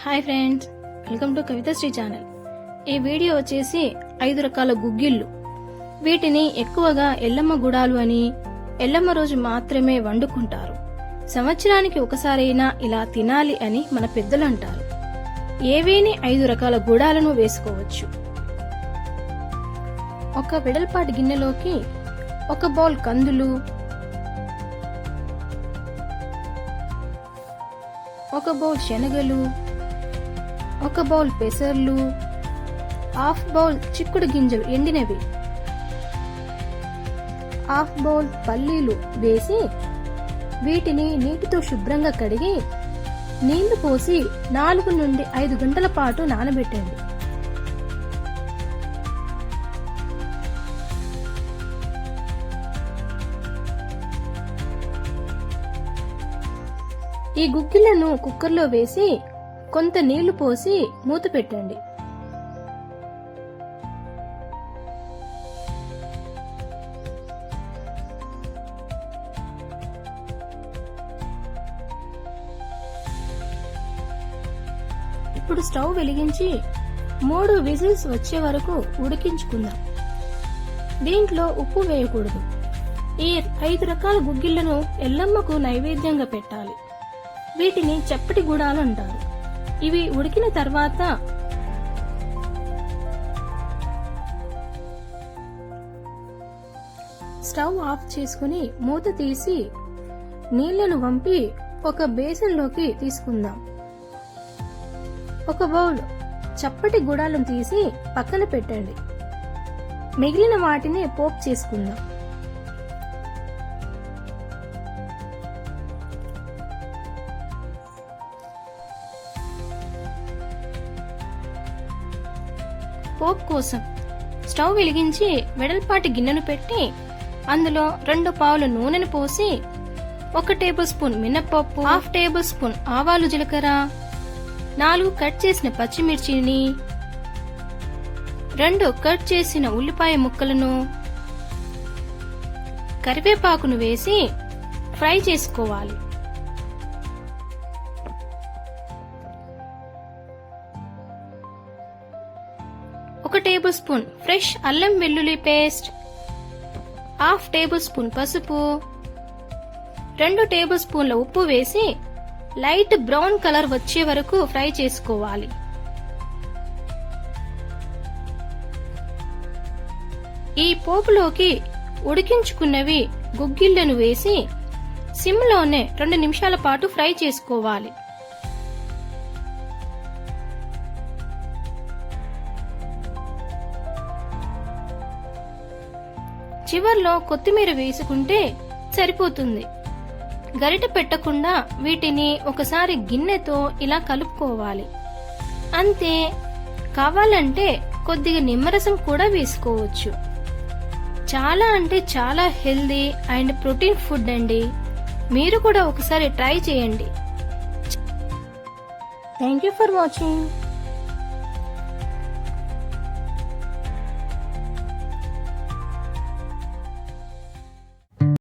Hi friends, welcome to Kavithasri channel. ఈ video వచ్చేసి 5 రకాల గుగ్గిళ్ళు. వీటిని ఎక్కువగా ఎల్లమ్మ గుడాలు అని, ఎల్లమ్మ రోజు మాత్రమే వండుకుంటారు. సంవత్సరానికి ఒకసారైనా ఇలా తినాలి అని మన పెద్దలు అంటారు. ఏవేని 5 రకాల గుడాలను వేసుకోవచ్చు. ఒక వెడల్పాటి గిన్నెలోకి 1 బౌల్ కందులు, 1 బౌల్ శనగలు, 1 బౌల్ పెసర్లు, 1/2 బౌల్ చిక్కుడు గింజలు ఎండినవి, 1/2 బౌల్ పల్లీలు వేసి వీటిని నీటితో శుభ్రంగా కడిగి నీళ్లు పోసి 4 నుండి 5 గంటల పాటు నానబెట్టండి. ఈ గుగ్గిళ్లను కుక్కర్లో వేసి కొంత నీళ్లు పోసి మూత పెట్టండి. ఇప్పుడు స్టవ్ వెలిగించి 3 విజిల్స్ వచ్చే వరకు ఉడికించుకుందాం. దీంట్లో ఉప్పు వేయకూడదు. ఈ 5 రకాల గుగ్గిళ్లను ఎల్లమ్మకు నైవేద్యంగా పెట్టాలి. వీటిని చప్పటి గుడాలు అంటారు. ఇవి ఉడికిన తర్వాత స్టవ్ ఆఫ్ చేసుకుని మూత తీసి నీళ్లను వంపి ఒక బేసిన్లోకి తీసుకుందాం. 1 బౌల్ చప్పటి గుడాలను తీసి పక్కన పెట్టండి. మిగిలిన వాటిని పోపు చేసుకుందాం. పోపు కోసం స్టవ్ వెలిగించి వెడల్పాటి గిన్నెను పెట్టి అందులో 2 పావుల నూనెను పోసి 1 టేబుల్ స్పూన్ మినప్పప్పు, 1/2 టేబుల్ స్పూన్ ఆవాలు జీలకర్ర, 4 కట్ చేసిన పచ్చిమిర్చిని, 2 కట్ చేసిన ఉల్లిపాయ ముక్కలను, కరివేపాకును వేసి ఫ్రై చేసుకోవాలి. ఒక టేబుల్ స్పూన్ ఫ్రెష్ అల్లం వెల్లుల్లి పేస్ట్, 1/2 టేబుల్ స్పూన్ పసుపు, 2 టేబుల్ స్పూన్ల ఉప్పు వేసి లైట్ బ్రౌన్ కలర్ వచ్చే వరకు ఫ్రై చేసుకోవాలి. ఈ పోపులోకి ఉడికించుకున్నవి గుగ్గిళ్లను వేసి సిమ్లోనే 2 నిమిషాల పాటు ఫ్రై చేసుకోవాలి. చివర్లో కొత్తిమీర వేసుకుంటే సరిపోతుంది. గరిటె పెట్టకుండా వీటిని ఒకసారి గిన్నెతో ఇలా కలుపుకోవాలి. అంతే. కావాలంటే కొద్దిగా నిమ్మరసం కూడా వేసుకోవచ్చు. చాలా అంటే చాలా హెల్దీ అండ్ ప్రోటీన్ ఫుడ్ అండి. మీరు కూడా ఒకసారి ట్రై చేయండి. Thank you for watching.